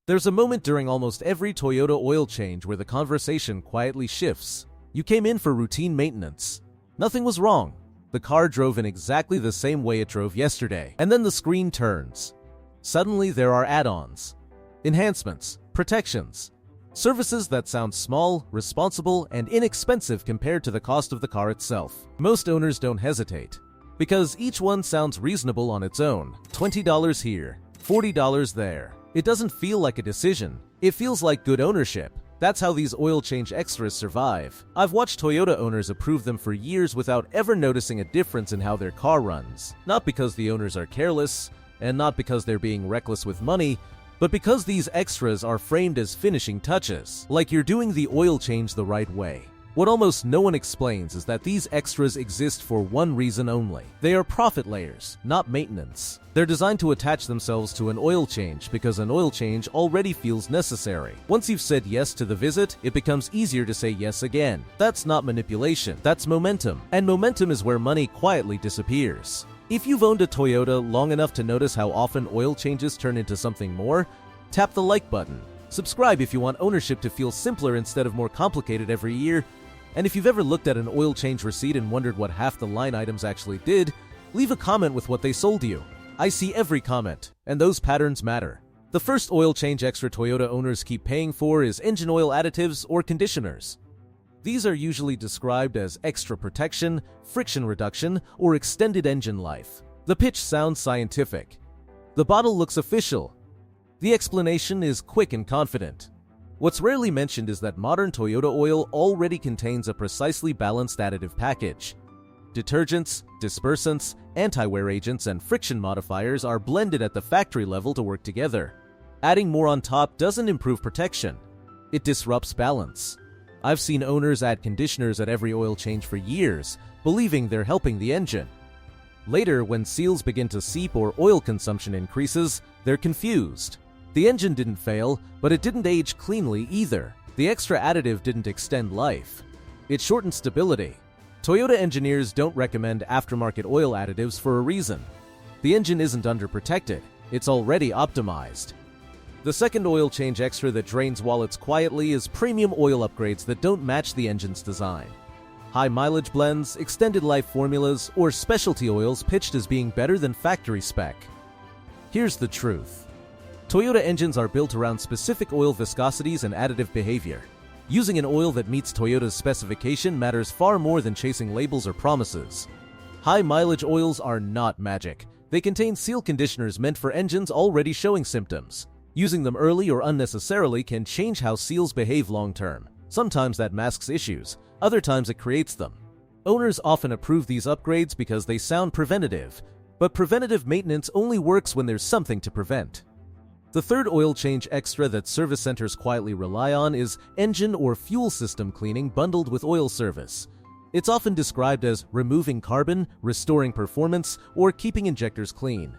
There's a moment during almost every Toyota oil change where the conversation quietly shifts. You came in for routine maintenance. Nothing was wrong. The car drove in exactly the same way it drove yesterday. And then the screen turns. Suddenly there are add-ons, enhancements, protections, services that sound small, responsible, and inexpensive compared to the cost of the car itself. Most owners don't hesitate, because each one sounds reasonable on its own. $20 here, $40 there. It doesn't feel like a decision. It feels like good ownership. That's how these oil change extras survive. I've watched Toyota owners approve them for years without ever noticing a difference in how their car runs. Not because the owners are careless, and not because they're being reckless with money, but because these extras are framed as finishing touches, like you're doing the oil change the right way. What almost no one explains is that these extras exist for one reason only. They are profit layers, not maintenance. They're designed to attach themselves to an oil change because an oil change already feels necessary. Once you've said yes to the visit, it becomes easier to say yes again. That's not manipulation, that's momentum. And momentum is where money quietly disappears. If you've owned a Toyota long enough to notice how often oil changes turn into something more, tap the like button. Subscribe if you want ownership to feel simpler instead of more complicated every year. And if you've ever looked at an oil change receipt and wondered what half the line items actually did, leave a comment with what they sold you. I see every comment, and those patterns matter. The first oil change extra Toyota owners keep paying for is engine oil additives or conditioners. These are usually described as extra protection, friction reduction, or extended engine life. The pitch sounds scientific. The bottle looks official. The explanation is quick and confident. What's rarely mentioned is that modern Toyota oil already contains a precisely balanced additive package. Detergents, dispersants, anti-wear agents, and friction modifiers are blended at the factory level to work together. Adding more on top doesn't improve protection. It disrupts balance. I've seen owners add conditioners at every oil change for years, believing they're helping the engine. Later, when seals begin to seep or oil consumption increases, they're confused. The engine didn't fail, but it didn't age cleanly either. The extra additive didn't extend life. It shortened stability. Toyota engineers don't recommend aftermarket oil additives for a reason. The engine isn't underprotected. It's already optimized. The second oil change extra that drains wallets quietly is premium oil upgrades that don't match the engine's design. High mileage blends, extended life formulas, or specialty oils pitched as being better than factory spec. Here's the truth. Toyota engines are built around specific oil viscosities and additive behavior. Using an oil that meets Toyota's specification matters far more than chasing labels or promises. High mileage oils are not magic. They contain seal conditioners meant for engines already showing symptoms. Using them early or unnecessarily can change how seals behave long term. Sometimes that masks issues, other times it creates them. Owners often approve these upgrades because they sound preventative, but preventative maintenance only works when there's something to prevent. The third oil change extra that service centers quietly rely on is engine or fuel system cleaning bundled with oil service. It's often described as removing carbon, restoring performance, or keeping injectors clean.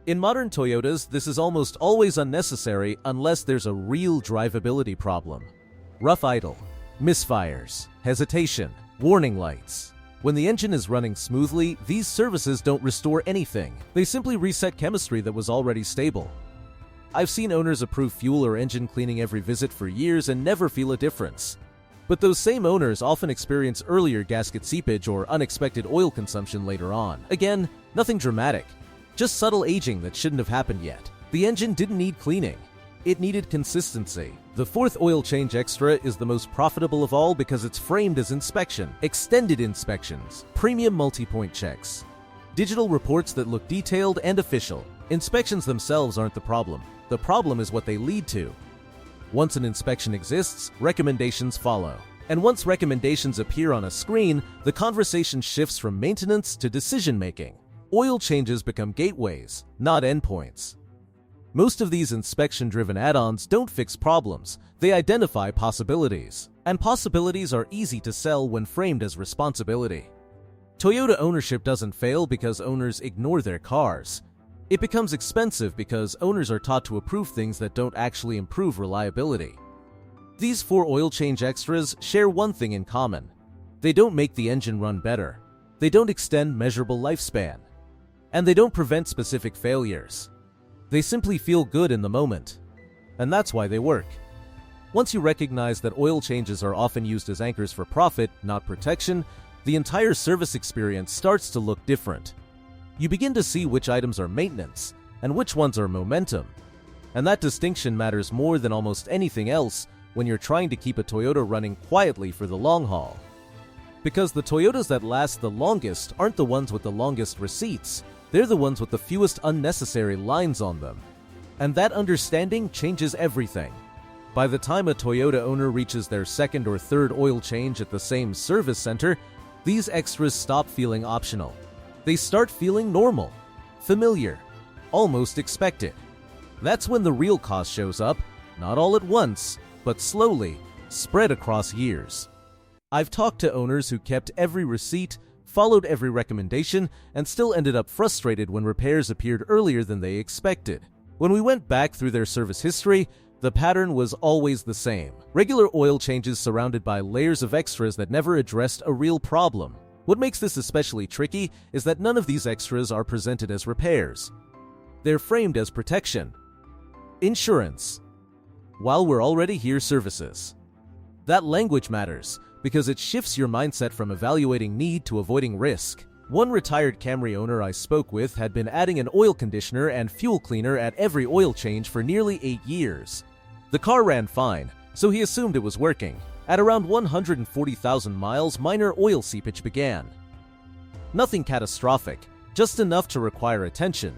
In modern Toyotas, this is almost always unnecessary unless there's a real drivability problem. Rough idle, misfires, hesitation, warning lights. When the engine is running smoothly, these services don't restore anything. They simply reset chemistry that was already stable. I've seen owners approve fuel or engine cleaning every visit for years and never feel a difference. But those same owners often experience earlier gasket seepage or unexpected oil consumption later on. Again, nothing dramatic, just subtle aging that shouldn't have happened yet. The engine didn't need cleaning. It needed consistency. The fourth oil change extra is the most profitable of all because it's framed as inspection, extended inspections, premium multi-point checks, digital reports that look detailed and official. Inspections themselves aren't the problem. The problem is what they lead to. Once an inspection exists, recommendations follow. And once recommendations appear on a screen, the conversation shifts from maintenance to decision-making. Oil changes become gateways, not endpoints. Most of these inspection-driven add-ons don't fix problems, they identify possibilities. And possibilities are easy to sell when framed as responsibility. Toyota ownership doesn't fail because owners ignore their cars. It becomes expensive because owners are taught to approve things that don't actually improve reliability. These 4 oil change extras share one thing in common. They don't make the engine run better. They don't extend measurable lifespan. And they don't prevent specific failures. They simply feel good in the moment. and that's why they work. Once you recognize that oil changes are often used as anchors for profit, not protection, the entire service experience starts to look different. You begin to see which items are maintenance and which ones are momentum. And that distinction matters more than almost anything else when you're trying to keep a Toyota running quietly for the long haul. Because the Toyotas that last the longest aren't the ones with the longest receipts, they're the ones with the fewest unnecessary lines on them. And that understanding changes everything. By the time a Toyota owner reaches their second or third oil change at the same service center, these extras stop feeling optional. They start feeling normal, familiar, almost expected. That's when the real cost shows up, not all at once, but slowly, spread across years. I've talked to owners who kept every receipt, followed every recommendation, and still ended up frustrated when repairs appeared earlier than they expected. When we went back through their service history, the pattern was always the same. Regular oil changes surrounded by layers of extras that never addressed a real problem. What makes this especially tricky is that none of these extras are presented as repairs. They're framed as protection. Insurance. While we're already here, services. That language matters because it shifts your mindset from evaluating need to avoiding risk. One retired Camry owner I spoke with had been adding an oil conditioner and fuel cleaner at every oil change for nearly 8 years. The car ran fine, so he assumed it was working. At around 140,000 miles, minor oil seepage began. Nothing catastrophic, just enough to require attention.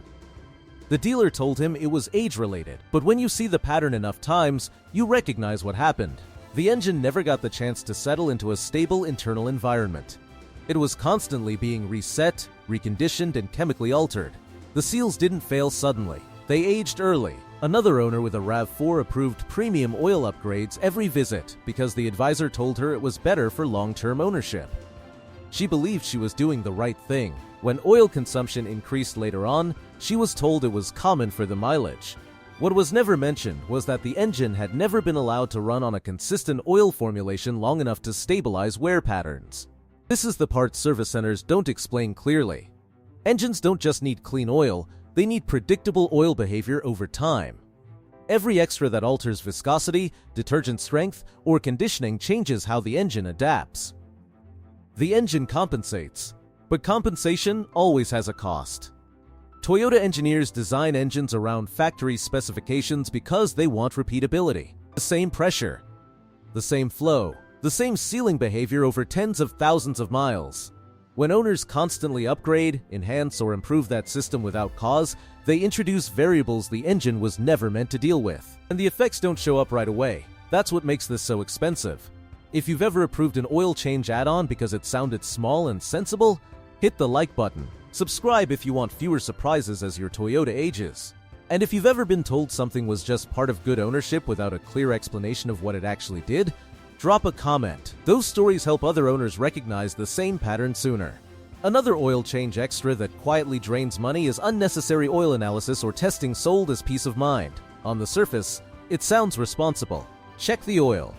The dealer told him it was age-related, but when you see the pattern enough times, you recognize what happened. The engine never got the chance to settle into a stable internal environment. It was constantly being reset, reconditioned, and chemically altered. The seals didn't fail suddenly. They aged early. Another owner with a RAV4 approved premium oil upgrades every visit because the advisor told her it was better for long-term ownership. She believed she was doing the right thing. When oil consumption increased later on, she was told it was common for the mileage. What was never mentioned was that the engine had never been allowed to run on a consistent oil formulation long enough to stabilize wear patterns. This is the part service centers don't explain clearly. Engines don't just need clean oil, they need predictable oil behavior over time. Every extra that alters viscosity, detergent strength, or conditioning changes how the engine adapts. The engine compensates, but compensation always has a cost. Toyota engineers design engines around factory specifications because they want repeatability. The same pressure, the same flow, the same sealing behavior over tens of thousands of miles. When owners constantly upgrade, enhance, or improve that system without cause, they introduce variables the engine was never meant to deal with. And the effects don't show up right away. That's what makes this so expensive. If you've ever approved an oil change add-on because it sounded small and sensible, hit the like button. Subscribe if you want fewer surprises as your Toyota ages. And if you've ever been told something was just part of good ownership without a clear explanation of what it actually did, drop a comment. Those stories help other owners recognize the same pattern sooner. Another oil change extra that quietly drains money is unnecessary oil analysis or testing sold as peace of mind. On the surface, it sounds responsible. Check the oil.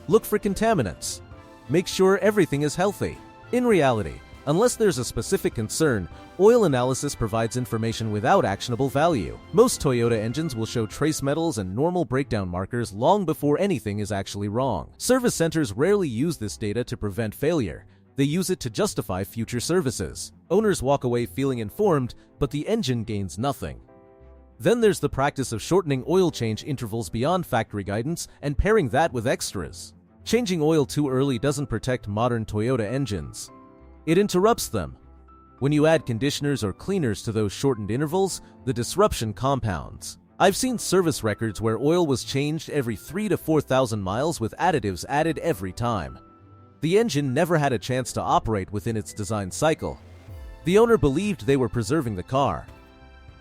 Look for contaminants. Make sure everything is healthy. In reality, unless there's a specific concern, oil analysis provides information without actionable value. Most Toyota engines will show trace metals and normal breakdown markers long before anything is actually wrong. Service centers rarely use this data to prevent failure. They use it to justify future services. Owners walk away feeling informed, but the engine gains nothing. Then there's the practice of shortening oil change intervals beyond factory guidance and pairing that with extras. Changing oil too early doesn't protect modern Toyota engines. It interrupts them. When you add conditioners or cleaners to those shortened intervals, the disruption compounds. I've seen service records where oil was changed every 3,000 to 4,000 miles with additives added every time. The engine never had a chance to operate within its design cycle. The owner believed they were preserving the car.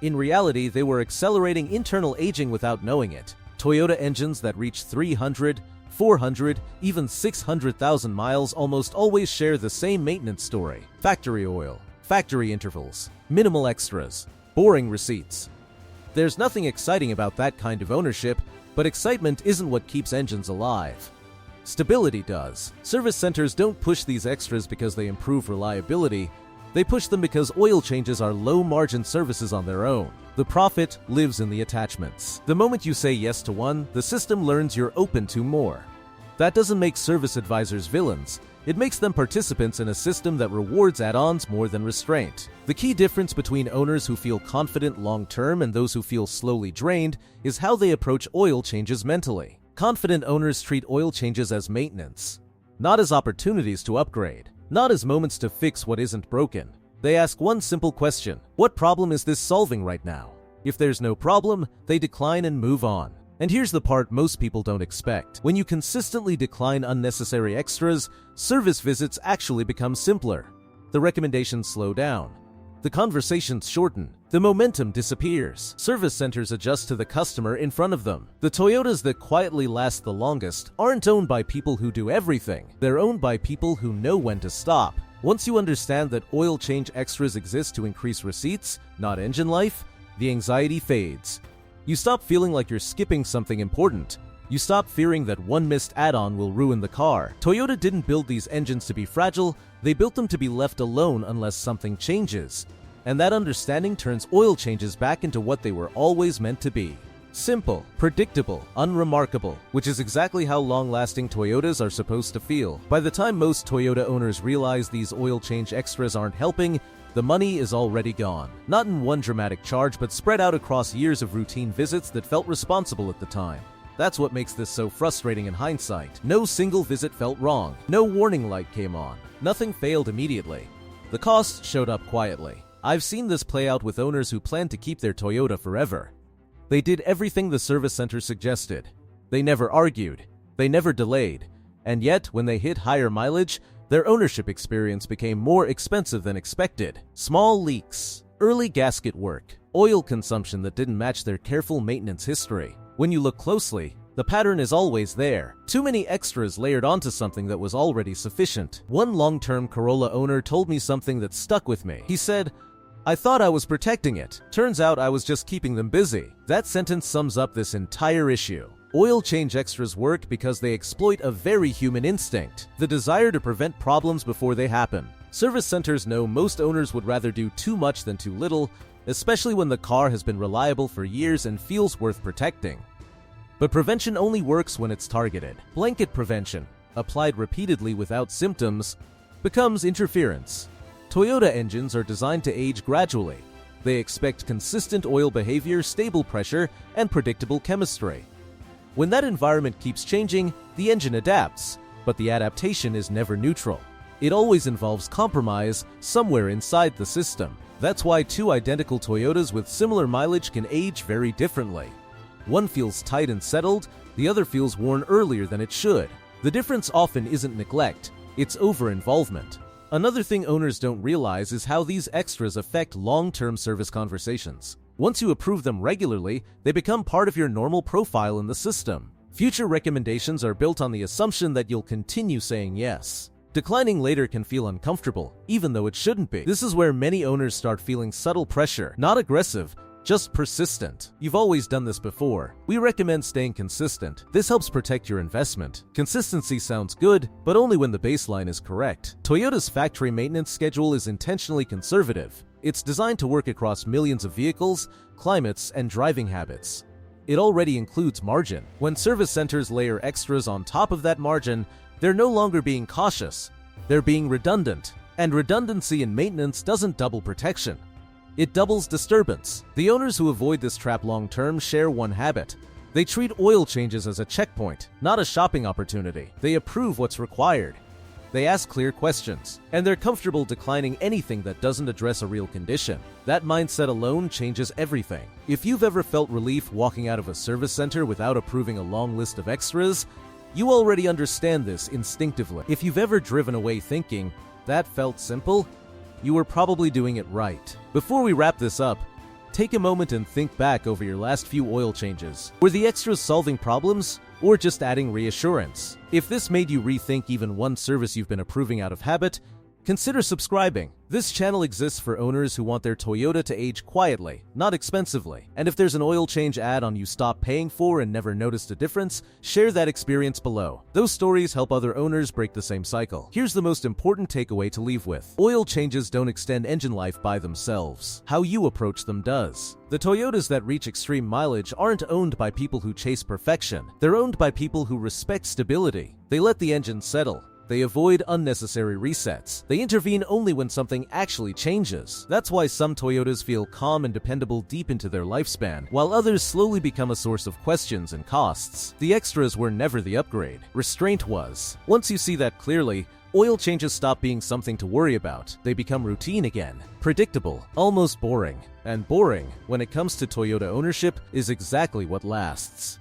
In reality, they were accelerating internal aging without knowing it. Toyota engines that reach 300, 400, even 600,000 miles almost always share the same maintenance story. Factory oil, factory intervals, minimal extras, boring receipts. There's nothing exciting about that kind of ownership, but excitement isn't what keeps engines alive. Stability does. Service centers don't push these extras because they improve reliability. They push them because oil changes are low-margin services on their own. The profit lives in the attachments. The moment you say yes to one, the system learns you're open to more. That doesn't make service advisors villains. It makes them participants in a system that rewards add-ons more than restraint. The key difference between owners who feel confident long-term and those who feel slowly drained is how they approach oil changes mentally. Confident owners treat oil changes as maintenance, not as opportunities to upgrade, not as moments to fix what isn't broken. They ask one simple question: what problem is this solving right now? If there's no problem, they decline and move on. And here's the part most people don't expect. When you consistently decline unnecessary extras, service visits actually become simpler. The recommendations slow down. The conversations shorten. The momentum disappears. Service centers adjust to the customer in front of them. The Toyotas that quietly last the longest aren't owned by people who do everything. They're owned by people who know when to stop. Once you understand that oil change extras exist to increase receipts, not engine life, the anxiety fades. You stop feeling like you're skipping something important. You stop fearing that one missed add-on will ruin the car. Toyota didn't build these engines to be fragile, they built them to be left alone unless something changes. And that understanding turns oil changes back into what they were always meant to be. Simple, predictable, unremarkable, which is exactly how long-lasting Toyotas are supposed to feel. By the time most Toyota owners realize these oil change extras aren't helping, the money is already gone. Not in one dramatic charge, but spread out across years of routine visits that felt responsible at the time. That's what makes this so frustrating in hindsight. No single visit felt wrong. No warning light came on. Nothing failed immediately. The costs showed up quietly. I've seen this play out with owners who plan to keep their Toyota forever. They did everything the service center suggested. They never argued. They never delayed. And yet, when they hit higher mileage, their ownership experience became more expensive than expected. Small leaks, early gasket work, oil consumption that didn't match their careful maintenance history. When you look closely, the pattern is always there. Too many extras layered onto something that was already sufficient. One long-term Corolla owner told me something that stuck with me. He said, "I thought I was protecting it. Turns out I was just keeping them busy." That sentence sums up this entire issue. Oil change extras work because they exploit a very human instinct, the desire to prevent problems before they happen. Service centers know most owners would rather do too much than too little, especially when the car has been reliable for years and feels worth protecting. But prevention only works when it's targeted. Blanket prevention, applied repeatedly without symptoms, becomes interference. Toyota engines are designed to age gradually. They expect consistent oil behavior, stable pressure, and predictable chemistry. When that environment keeps changing, the engine adapts, but the adaptation is never neutral. It always involves compromise somewhere inside the system. That's why two identical Toyotas with similar mileage can age very differently. One feels tight and settled, the other feels worn earlier than it should. The difference often isn't neglect, it's over-involvement. Another thing owners don't realize is how these extras affect long-term service conversations. Once you approve them regularly, they become part of your normal profile in the system. Future recommendations are built on the assumption that you'll continue saying yes. Declining later can feel uncomfortable, even though it shouldn't be. This is where many owners start feeling subtle pressure, not aggressive, just persistent. You've always done this before. We recommend staying consistent. This helps protect your investment. Consistency sounds good, but only when the baseline is correct. Toyota's factory maintenance schedule is intentionally conservative. It's designed to work across millions of vehicles, climates, and driving habits. It already includes margin. When service centers layer extras on top of that margin, they're no longer being cautious. They're being redundant. And redundancy in maintenance doesn't double protection. It doubles disturbance. The owners who avoid this trap long-term share one habit. They treat oil changes as a checkpoint, not a shopping opportunity. They approve what's required. They ask clear questions, and they're comfortable declining anything that doesn't address a real condition. That mindset alone changes everything. If you've ever felt relief walking out of a service center without approving a long list of extras, you already understand this instinctively. If you've ever driven away thinking, "That felt simple," you were probably doing it right. Before we wrap this up, take a moment and think back over your last few oil changes. Were the extras solving problems, or just adding reassurance? If this made you rethink even one service you've been approving out of habit, consider subscribing. This channel exists for owners who want their Toyota to age quietly, not expensively. And if there's an oil change add-on you stopped paying for and never noticed a difference, share that experience below. Those stories help other owners break the same cycle. Here's the most important takeaway to leave with. Oil changes don't extend engine life by themselves. How you approach them does. The Toyotas that reach extreme mileage aren't owned by people who chase perfection. They're owned by people who respect stability. They let the engine settle. They avoid unnecessary resets. They intervene only when something actually changes. That's why some Toyotas feel calm and dependable deep into their lifespan, while others slowly become a source of questions and costs. The extras were never the upgrade. Restraint was. Once you see that clearly, oil changes stop being something to worry about. They become routine again. Predictable, almost boring. And boring, when it comes to Toyota ownership, is exactly what lasts.